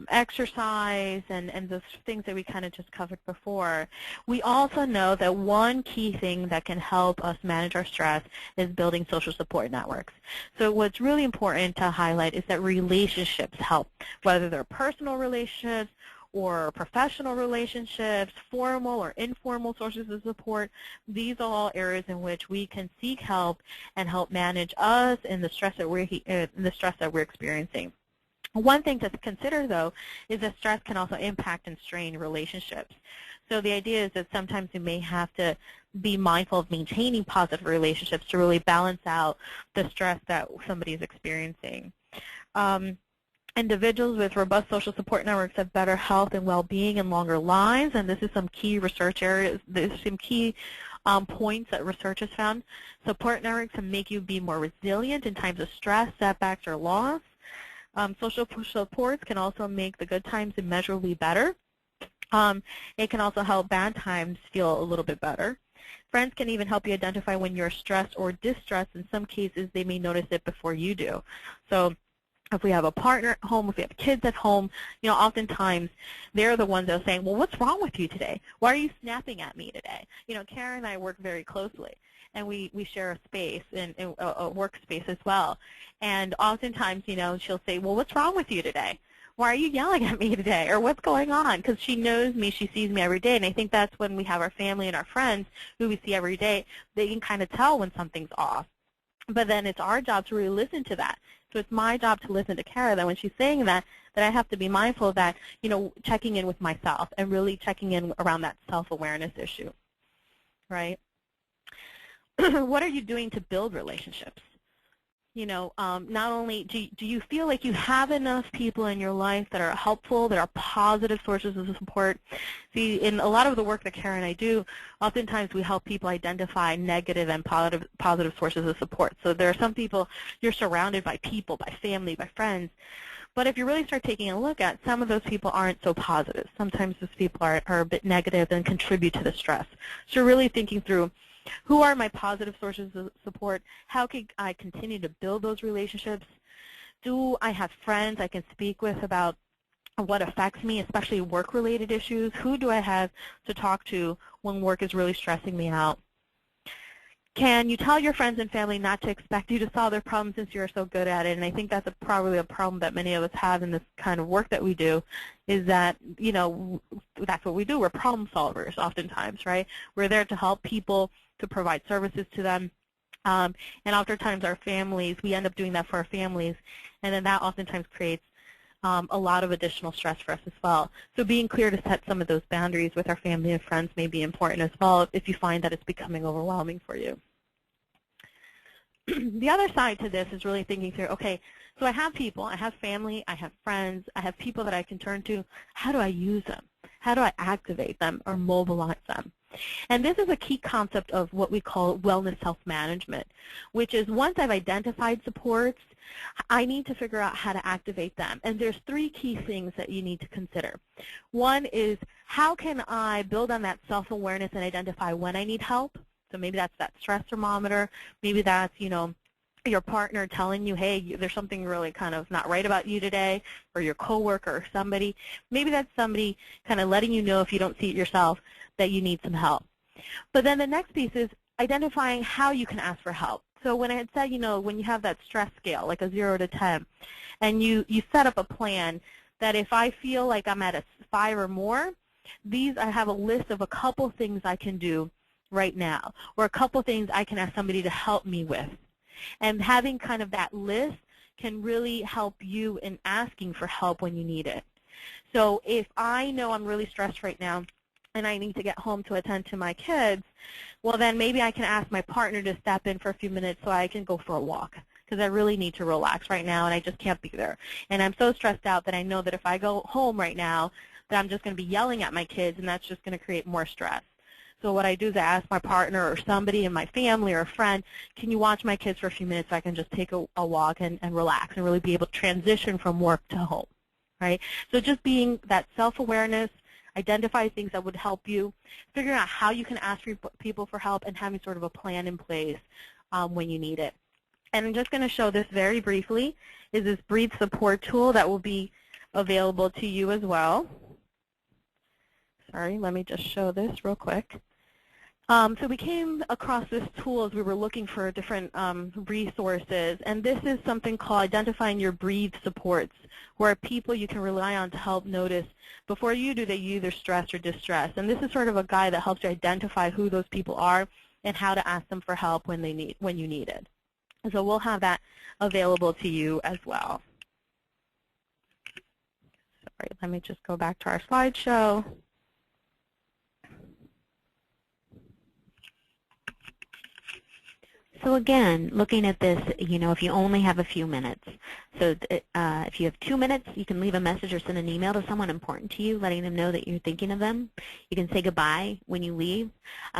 exercise and those things that we kind of just covered before, we also know that one key thing that can help us manage our stress is building social support networks. So what's really important to highlight is that relationships help, whether they're personal relationships or professional relationships, formal or informal sources of support. These are all areas in which we can seek help and help manage us and the stress that we're experiencing. One thing to consider, though, is that stress can also impact and strain relationships. So the idea is that sometimes we may have to be mindful of maintaining positive relationships to really balance out the stress that somebody is experiencing. Individuals with robust social support networks have better health and well-being and longer lives, and this is some key research areas. There's some key points that research has found. Support networks can make you be more resilient in times of stress, setbacks, or loss. Social supports can also make the good times immeasurably better. It can also help bad times feel a little bit better. Friends can even help you identify when you're stressed or distressed. In some cases, they may notice it before you do. So if we have a partner at home, if we have kids at home, oftentimes they're the ones that are saying, well, what's wrong with you today? Why are you snapping at me today? Karen and I work very closely, and we share a space, and a workspace as well. And oftentimes, she'll say, well, what's wrong with you today? Why are you yelling at me today? Or what's going on? Because she knows me, she sees me every day. And I think that's when we have our family and our friends who we see every day, they can kind of tell when something's off. But then it's our job to really listen to that. So it's my job to listen to Kara, that when she's saying that I have to be mindful of that, checking in with myself and really checking in around that self-awareness issue, right? What are you doing to build relationships? Not only do you feel like you have enough people in your life that are helpful, that are positive sources of support. See, in a lot of the work that Kara and I do, oftentimes we help people identify negative and positive sources of support. So there are some people, you're surrounded by people, by family, by friends. But if you really start taking a look at, some of those people aren't so positive. Sometimes those people are a bit negative and contribute to the stress. So you're really thinking through, who are my positive sources of support? How can I continue to build those relationships? Do I have friends I can speak with about what affects me, especially work-related issues? Who do I have to talk to when work is really stressing me out? Can you tell your friends and family not to expect you to solve their problems since you're so good at it? And I think that's probably a problem that many of us have in this kind of work that we do, is that, that's what we do. We're problem solvers oftentimes, right? We're there to help people, to provide services to them. And oftentimes our families, we end up doing that for our families, and then that oftentimes creates a lot of additional stress for us as well. So being clear to set some of those boundaries with our family and friends may be important as well if you find that it's becoming overwhelming for you. The other side to this is really thinking through, okay, so I have people, I have family, I have friends, I have people that I can turn to. How do I use them? How do I activate them or mobilize them? And this is a key concept of what we call wellness self-management, which is once I've identified supports, I need to figure out how to activate them. And there's 3 key things that you need to consider. One is, how can I build on that self-awareness and identify when I need help? So maybe that's that stress thermometer. Maybe that's, your partner telling you, hey, there's something really kind of not right about you today, or your coworker or somebody. Maybe that's somebody kind of letting you know, if you don't see it yourself, that you need some help. But then the next piece is identifying how you can ask for help. So when I had said, when you have that stress scale, like a 0 to 10, and you set up a plan that if I feel like I'm at a 5 or more, I have a list of a couple things I can do right now, or a couple things I can ask somebody to help me with. And having kind of that list can really help you in asking for help when you need it. So if I know I'm really stressed right now and I need to get home to attend to my kids, well then maybe I can ask my partner to step in for a few minutes so I can go for a walk, because I really need to relax right now and I just can't be there. And I'm so stressed out that I know that if I go home right now, that I'm just going to be yelling at my kids, and that's just going to create more stress. So what I do is I ask my partner or somebody in my family or a friend, can you watch my kids for a few minutes so I can just take a walk and relax and really be able to transition from work to home, right? So just being that self-awareness, identify things that would help you, figuring out how you can ask people for help, and having sort of a plan in place when you need it. And I'm just going to show this very briefly, is this Breathe support tool that will be available to you as well. Sorry, let me just show this real quick. So we came across this tool as we were looking for different resources, and this is something called Identifying Your Breathe Supports, where people you can rely on to help notice before you do that you either stress or distress. And this is sort of a guide that helps you identify who those people are and how to ask them for help when you need it. So we'll have that available to you as well. Sorry, let me just go back to our slideshow. So again, looking at this, if you only have a few minutes. So if you have 2 minutes, you can leave a message or send an email to someone important to you, letting them know that you're thinking of them. You can say goodbye when you leave.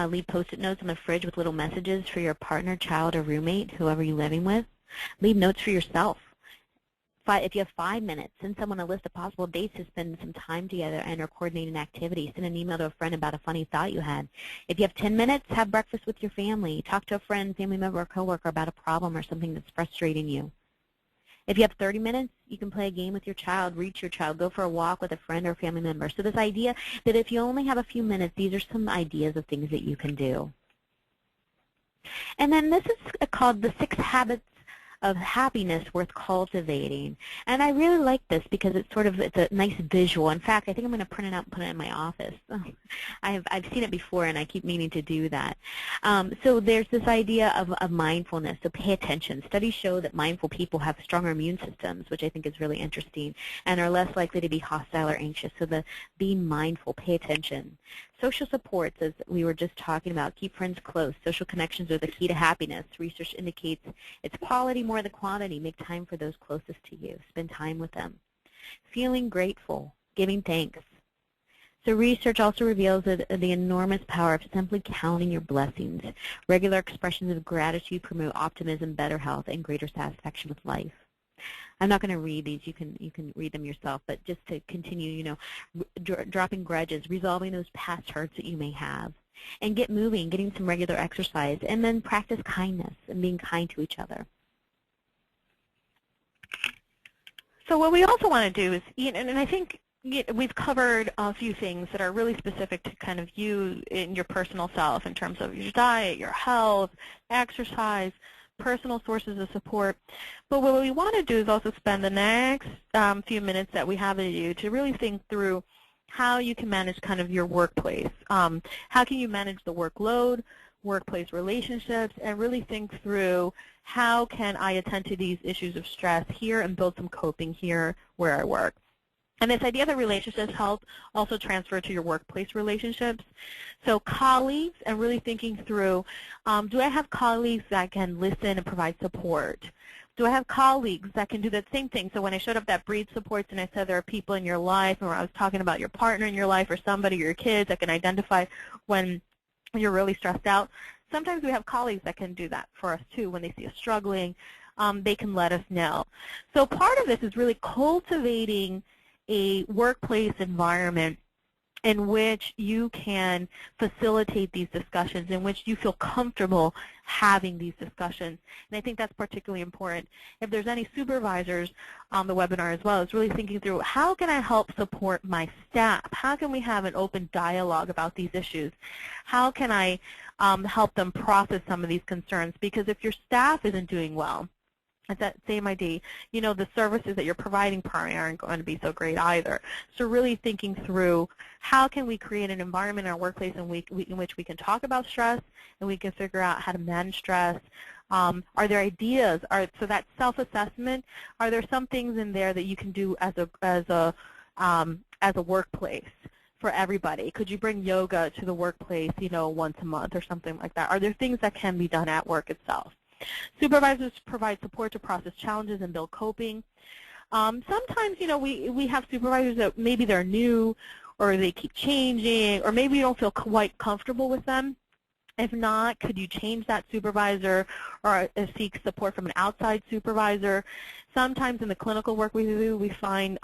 Leave Post-it notes on the fridge with little messages for your partner, child, or roommate, whoever you're living with. Leave notes for yourself. If you have 5 minutes, send someone a list of possible dates to spend some time together and or coordinate an activity. Send an email to a friend about a funny thought you had. If you have 10 minutes, have breakfast with your family. Talk to a friend, family member, or coworker about a problem or something that's frustrating you. If you have 30 minutes, you can play a game with your child, reach your child, go for a walk with a friend or family member. So this idea that if you only have a few minutes, these are some ideas of things that you can do. And then this is called the 6 Habits of Happiness Worth Cultivating. And I really like this because it's a nice visual. In fact, I think I'm going to print it out and put it in my office. I've seen it before and I keep meaning to do that. So there's this idea of mindfulness, so pay attention. Studies show that mindful people have stronger immune systems, which I think is really interesting, and are less likely to be hostile or anxious. So being mindful, pay attention. Social supports, as we were just talking about, keep friends close. Social connections are the key to happiness. Research indicates it's quality more than quantity. Make time for those closest to you. Spend time with them. Feeling grateful, giving thanks. So research also reveals the enormous power of simply counting your blessings. Regular expressions of gratitude promote optimism, better health, and greater satisfaction with life. I'm not going to read these. You can read them yourself. But just to continue, dropping grudges, resolving those past hurts that you may have, and get moving, getting some regular exercise, and then practice kindness and being kind to each other. So what we also want to do is, and I think we've covered a few things that are really specific to kind of you in your personal self in terms of your diet, your health, exercise, personal sources of support. But what we want to do is also spend the next few minutes that we have with you to really think through how you can manage kind of your workplace. How can you manage the workload, workplace relationships, and really think through how can I attend to these issues of stress here and build some coping here where I work. And this idea that relationships help also transfer to your workplace relationships. So colleagues, and really thinking through, do I have colleagues that can listen and provide support? Do I have colleagues that can do that same thing? So when I showed up at Breed Supports and I said there are people in your life, or I was talking about your partner in your life or somebody, your kids, that can identify when you're really stressed out. Sometimes we have colleagues that can do that for us too. When they see us struggling, they can let us know. So part of this is really cultivating a workplace environment in which you can facilitate these discussions, in which you feel comfortable having these discussions. And I think that's particularly important. If there's any supervisors on the webinar as well, it's really thinking through, how can I help support my staff? How can we have an open dialogue about these issues? How can I help them process some of these concerns? Because if your staff isn't doing well, it's that same idea, you know, the services that you're providing probably aren't going to be so great either. So really thinking through, how can we create an environment in our workplace in which we can talk about stress and we can figure out how to manage stress. Are there ideas? So that self-assessment, are there some things in there that you can do as a workplace for everybody? Could you bring yoga to the workplace, you know, once a month or something like that? Are there things that can be done at work itself? Supervisors provide support to process challenges and build coping. Sometimes, you know, we have supervisors that maybe they're new or they keep changing, or maybe you don't feel quite comfortable with them. If not, could you change that supervisor or seek support from an outside supervisor? Sometimes in the clinical work we do, we find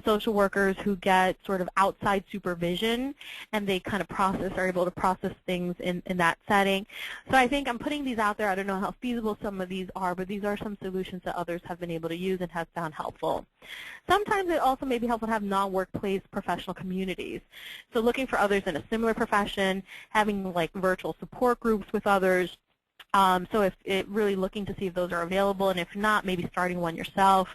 social workers who get sort of outside supervision, and they kind of are able to process things in that setting. So I think I'm putting these out there. I don't know how feasible some of these are, but these are some solutions that others have been able to use and have found helpful. Sometimes it also may be helpful to have non-workplace professional communities. So looking for others in a similar profession, having like virtual support groups with others. So if really looking to see if those are available, and if not, maybe starting one yourself,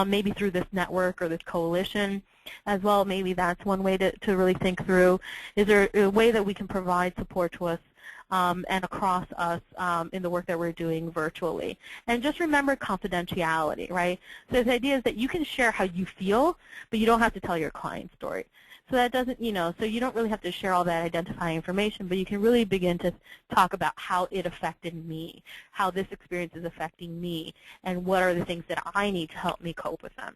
maybe through this network or this coalition as well. Maybe that's one way to really think through. Is there a way that we can provide support to us and across us in the work that we're doing virtually? And just remember confidentiality, right? So the idea is that you can share how you feel, but you don't have to tell your client's story. So that doesn't, you know, so you don't really have to share all that identifying information, but you can really begin to talk about how it affected me, how this experience is affecting me, and what are the things that I need to help me cope with them.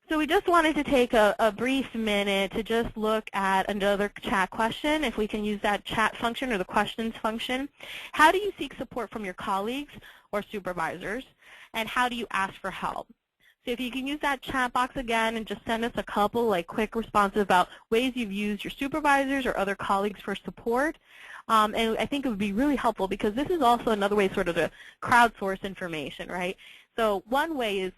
So we just wanted to take a brief minute to just look at another chat question, if we can use that chat function or the questions function. How do you seek support from your colleagues or supervisors, and how do you ask for help? So if you can use that chat box again and just send us a couple like quick responses about ways you've used your supervisors or other colleagues for support. And I think it would be really helpful, because this is also another way sort of to crowdsource information, right? So one way is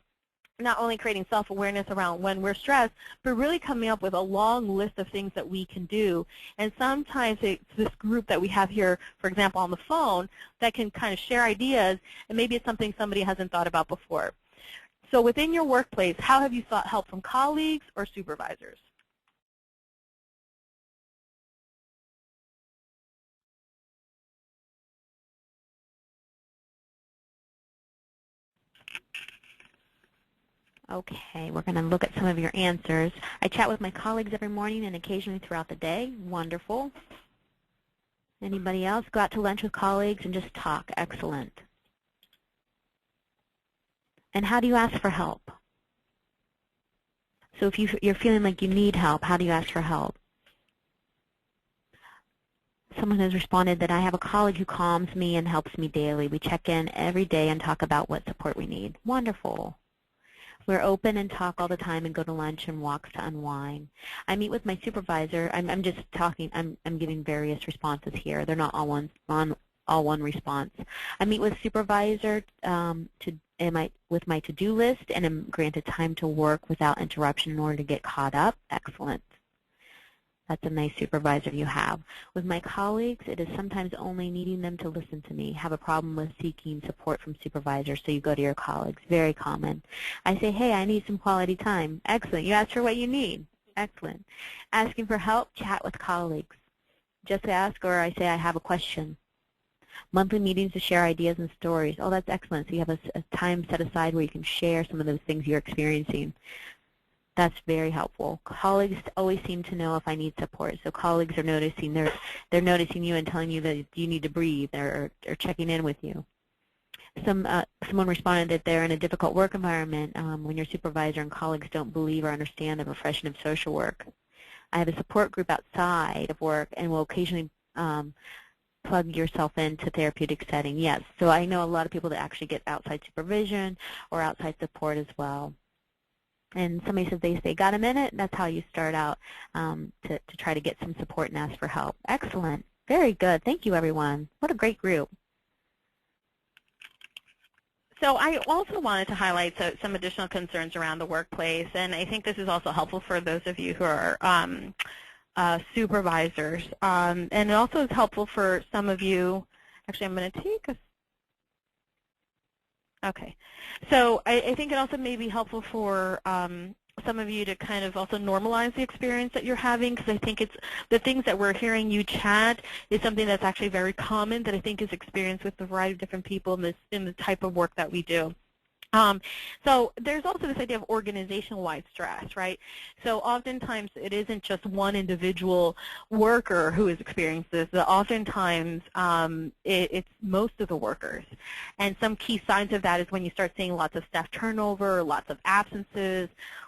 not only creating self-awareness around when we're stressed, but really coming up with a long list of things that we can do. And sometimes it's this group that we have here, for example, on the phone, that can kind of share ideas, and maybe it's something somebody hasn't thought about before. So within your workplace, how have you sought help from colleagues or supervisors? Okay, we're going to look at some of your answers. I chat with my colleagues every morning and occasionally throughout the day. Wonderful. Anybody else? Go out to lunch with colleagues and just talk. Excellent. And how do you ask for help? So if you're feeling like you need help, how do you ask for help? Someone has responded that I have a colleague who calms me and helps me daily. We check in every day and talk about what support we need. Wonderful. We're open and talk all the time and go to lunch and walks to unwind. I meet with my supervisor. I'm just talking. I'm giving various responses here. They're not all one response. I meet with supervisor to with my to-do list and am granted time to work without interruption in order to get caught up? Excellent. That's a nice supervisor you have. With my colleagues, it is sometimes only needing them to listen to me. Have a problem with seeking support from supervisors, so you go to your colleagues. Very common. I say, hey, I need some quality time. Excellent. You ask for what you need. Excellent. Asking for help, chat with colleagues. Just ask, or I say, I have a question. Monthly meetings to share ideas and stories. Oh, that's excellent. So you have a time set aside where you can share some of those things you're experiencing. That's very helpful. Colleagues always seem to know if I need support. So colleagues are noticing, they're noticing you and telling you that you need to breathe, or checking in with you. Someone responded that they're in a difficult work environment when your supervisor and colleagues don't believe or understand the profession of social work. I have a support group outside of work and will occasionally plug yourself into therapeutic setting. Yes, so I know a lot of people that actually get outside supervision or outside support as well. And somebody says they say, got a minute? That's how you start out to try to get some support and ask for help. Excellent. Very good. Thank you, everyone. What a great group. So I also wanted to highlight some additional concerns around the workplace, and I think this is also helpful for those of you who are supervisors. And it also is helpful for some of you. Actually, I'm going to take a Okay, so I think it also may be helpful for some of you to kind of also normalize the experience that you're having, because I think it's the things that we're hearing you chat is something that's actually very common that I think is experienced with a variety of different people in the type of work that we do. So there's also this idea of organizational-wide stress, right? So oftentimes it isn't just one individual worker who has experienced this, but oftentimes it's most of the workers. And some key signs of that is when you start seeing lots of staff turnover, lots of absences,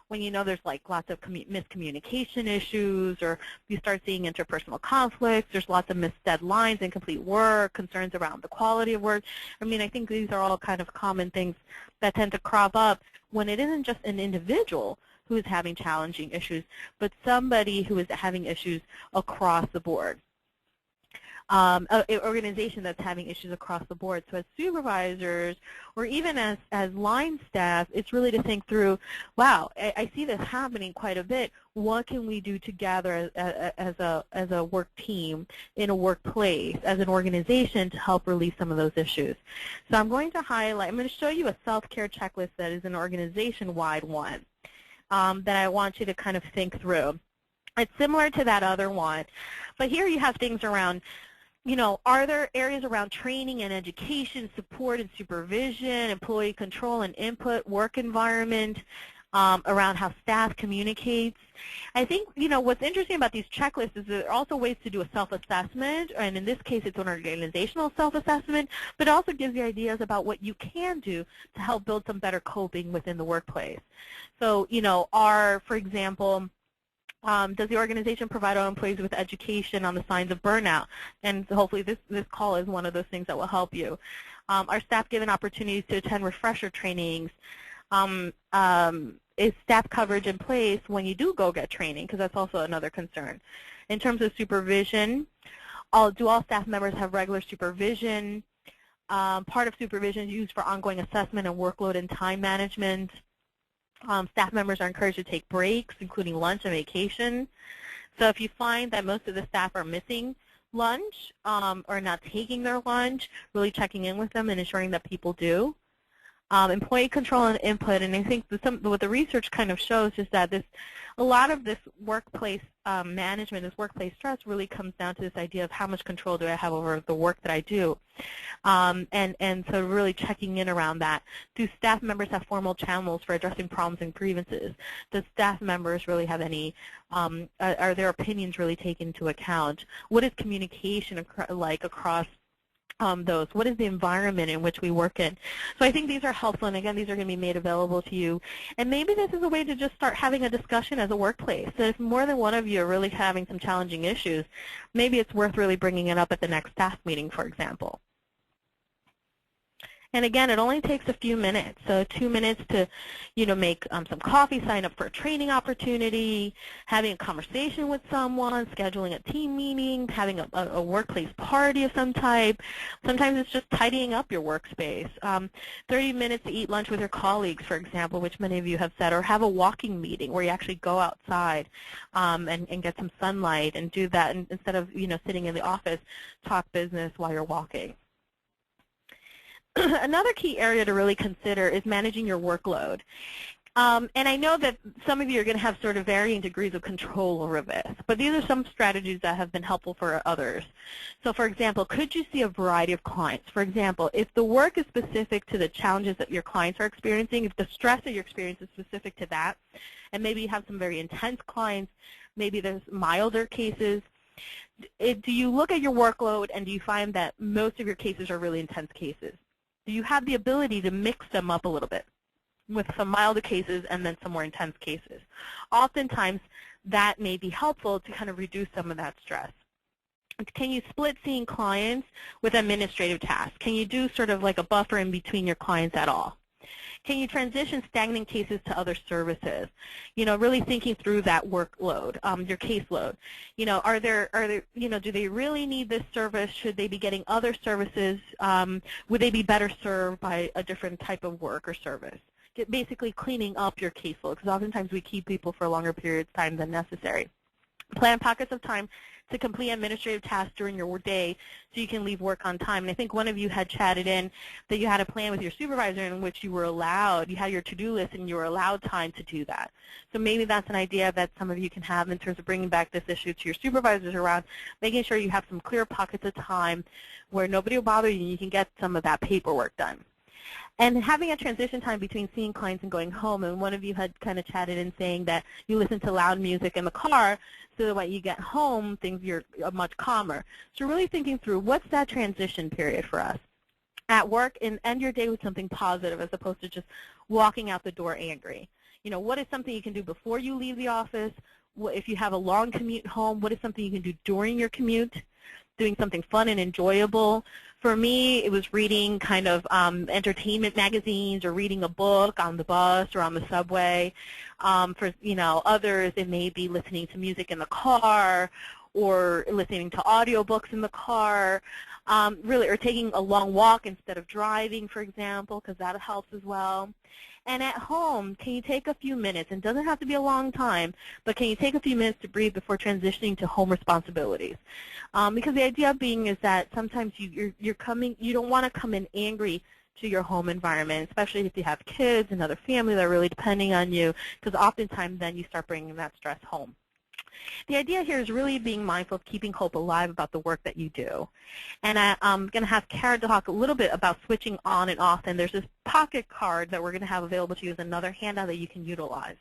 when you know there's like lots of miscommunication issues, or you start seeing interpersonal conflicts, there's lots of missed deadlines, incomplete work, concerns around the quality of work. I mean, I think these are all kind of common things that tend to crop up when it isn't just an individual who is having challenging issues, but somebody who is having issues across the board. An organization that's having issues across the board. So as supervisors, or even as line staff, it's really to think through, wow, I see this happening quite a bit. What can we do together as a work team, in a workplace, as an organization, to help relieve some of those issues? So I'm going to show you a self-care checklist that is an organization-wide one that I want you to kind of think through. It's similar to that other one, but here you have things around, you know, are there areas around training and education, support and supervision, employee control and input, work environment, around how staff communicates? I think, you know, what's interesting about these checklists is there are also ways to do a self-assessment, and in this case it's an organizational self-assessment, but it also gives you ideas about what you can do to help build some better coping within the workplace. So, you know, for example, does the organization provide our employees with education on the signs of burnout? And so hopefully this call is one of those things that will help you. Are staff given opportunities to attend refresher trainings? Is staff coverage in place when you do go get training? Because that's also another concern. In terms of supervision, do all staff members have regular supervision? Part of supervision is used for ongoing assessment and workload and time management. Staff members are encouraged to take breaks, including lunch and vacation. So if you find that most of the staff are missing lunch or not taking their lunch, really checking in with them and ensuring that people do. Employee control and input, and I think what the research kind of shows is that a lot of this workplace management, this workplace stress, really comes down to this idea of how much control do I have over the work that I do, and so really checking in around that. Do staff members have formal channels for addressing problems and grievances? Do staff members really have any, are their opinions really taken into account? What is communication like across those? What is the environment in which we work in? So I think these are helpful, and again, these are going to be made available to you. And maybe this is a way to just start having a discussion as a workplace. So if more than one of you are really having some challenging issues, maybe it's worth really bringing it up at the next staff meeting, for example. And again, it only takes a few minutes. So 2 minutes to, make some coffee, sign up for a training opportunity, having a conversation with someone, scheduling a team meeting, having a workplace party of some type. Sometimes it's just tidying up your workspace. 30 minutes to eat lunch with your colleagues, for example, which many of you have said, or have a walking meeting where you actually go outside and get some sunlight and do that, and instead of sitting in the office, talk business while you're walking. Another key area to really consider is managing your workload. And I know that some of you are going to have sort of varying degrees of control over this, but these are some strategies that have been helpful for others. So for example, could you see a variety of clients? For example, if the work is specific to the challenges that your clients are experiencing, if the stress that you're experiencing is specific to that, and maybe you have some very intense clients, maybe there's milder cases, do you look at your workload and do you find that most of your cases are really intense cases? Do you have the ability to mix them up a little bit with some milder cases and then some more intense cases? Oftentimes, that may be helpful to kind of reduce some of that stress. Can you split seeing clients with administrative tasks? Can you do sort of like a buffer in between your clients at all? Can you transition stagnant cases to other services? Really thinking through that workload, your caseload. Are there, do they really need this service? Should they be getting other services? Would they be better served by a different type of work or service? Basically cleaning up your caseload, because oftentimes we keep people for longer periods of time than necessary. Plan pockets of time to complete administrative tasks during your day so you can leave work on time. And I think one of you had chatted in that you had a plan with your supervisor in which you had your to-do list and you were allowed time to do that. So maybe that's an idea that some of you can have in terms of bringing back this issue to your supervisors around making sure you have some clear pockets of time where nobody will bother you and you can get some of that paperwork done. And having a transition time between seeing clients and going home, and one of you had kind of chatted in saying that you listen to loud music in the car so that when you get home, you're much calmer. So really thinking through what's that transition period for us at work, and end your day with something positive as opposed to just walking out the door angry. What is something you can do before you leave the office? If you have a long commute home, what is something you can do during your commute? Doing something fun and enjoyable. For me, it was reading kind of entertainment magazines or reading a book on the bus or on the subway. For others, it may be listening to music in the car or listening to audiobooks in the car, or taking a long walk instead of driving, for example, because that helps as well. And at home, can you take a few minutes, and it doesn't have to be a long time, but can you take a few minutes to breathe before transitioning to home responsibilities? Because the idea being is that sometimes you don't want to come in angry to your home environment, especially if you have kids and other family that are really depending on you, because oftentimes then you start bringing that stress home. The idea here is really being mindful of keeping hope alive about the work that you do. And I'm going to have Kara talk a little bit about switching on and off, and there's this pocket card that we're going to have available to you as another handout that you can utilize.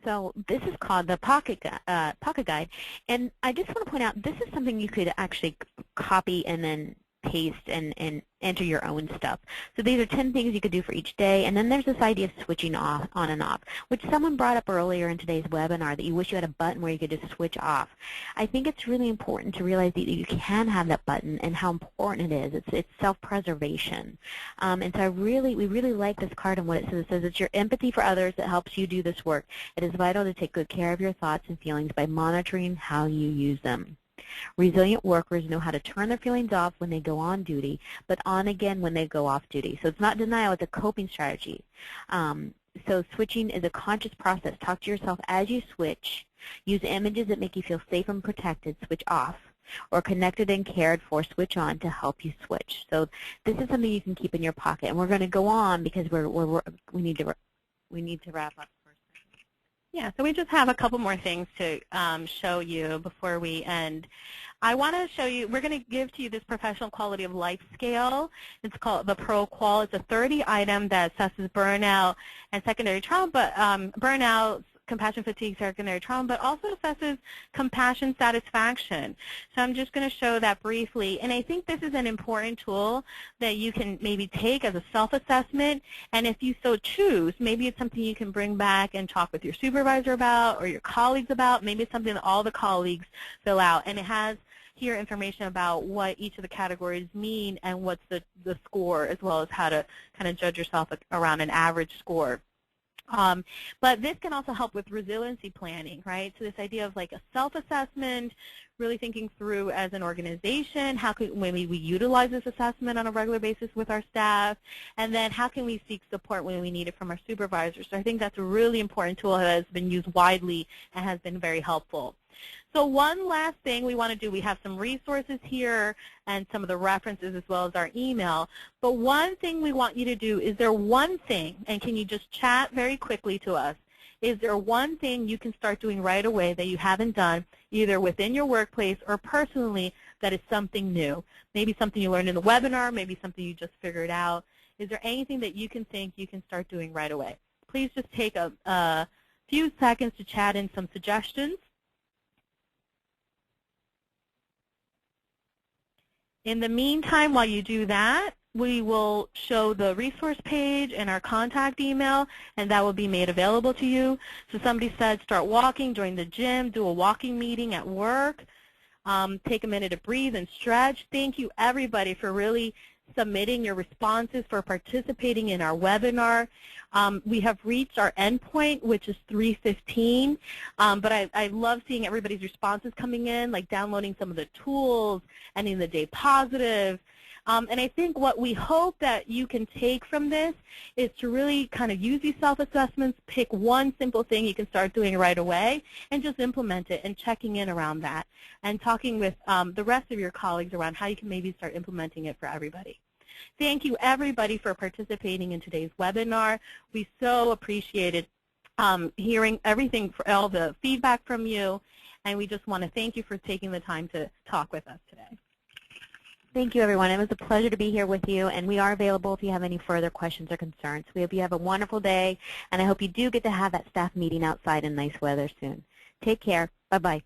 So this is called the Pocket Guide, and I just want to point out this is something you could actually copy and then paste and enter your own stuff. So these are 10 things you could do for each day, and then there's this idea of switching on and off, which someone brought up earlier in today's webinar, that you wish you had a button where you could just switch off. I think it's really important to realize that you can have that button and how important it is. It's self-preservation. And so we really like this card and what it says. It says it's your empathy for others that helps you do this work. It is vital to take good care of your thoughts and feelings by monitoring how you use them. Resilient workers know how to turn their feelings off when they go on duty, but on again when they go off duty. So it's not denial, it's a coping strategy. So switching is a conscious process. Talk to yourself as you switch. Use images that make you feel safe and protected, switch off, or connected and cared for, switch on, to help you switch. So this is something you can keep in your pocket. And we're going to go on because we need to wrap up. Yeah, so we just have a couple more things to show you before we end. I want to show you, we're going to give to you this professional quality of life scale. It's called the ProQual. It's a 30-item that assesses burnout and secondary trauma, but burnout, compassion fatigue, secondary trauma, but also assesses compassion satisfaction. So I'm just going to show that briefly. And I think this is an important tool that you can maybe take as a self-assessment. And if you so choose, maybe it's something you can bring back and talk with your supervisor about or your colleagues about. Maybe it's something that all the colleagues fill out. And it has hear information about what each of the categories mean and what's the score, as well as how to kind of judge yourself around an average score. But this can also help with resiliency planning, right? So this idea of like a self-assessment, really thinking through as an organization, how can maybe we utilize this assessment on a regular basis with our staff, and then how can we seek support when we need it from our supervisors. So I think that's a really important tool that has been used widely and has been very helpful. So one last thing we want to do, we have some resources here and some of the references as well as our email. But one thing we want you to do, is there one thing, and can you just chat very quickly to us, is there one thing you can start doing right away that you haven't done, either within your workplace or personally, that is something new? Maybe something you learned in the webinar, maybe something you just figured out. Is there anything that you can think you can start doing right away? Please just take a few seconds to chat in some suggestions. In the meantime, while you do that, we will show the resource page and our contact email, and that will be made available to you. So somebody said start walking, join the gym, do a walking meeting at work, take a minute to breathe and stretch. Thank you, everybody, for really submitting your responses, for participating in our webinar. We have reached our endpoint, which is 3:15, but I love seeing everybody's responses coming in, like downloading some of the tools, ending the day positive. And I think what we hope that you can take from this is to really kind of use these self-assessments, pick one simple thing you can start doing right away, and just implement it and checking in around that and talking with the rest of your colleagues around how you can maybe start implementing it for everybody. Thank you, everybody, for participating in today's webinar. We so appreciated hearing everything, for all the feedback from you, and we just want to thank you for taking the time to talk with us today. Thank you, everyone. It was a pleasure to be here with you, and we are available if you have any further questions or concerns. We hope you have a wonderful day, and I hope you do get to have that staff meeting outside in nice weather soon. Take care. Bye-bye.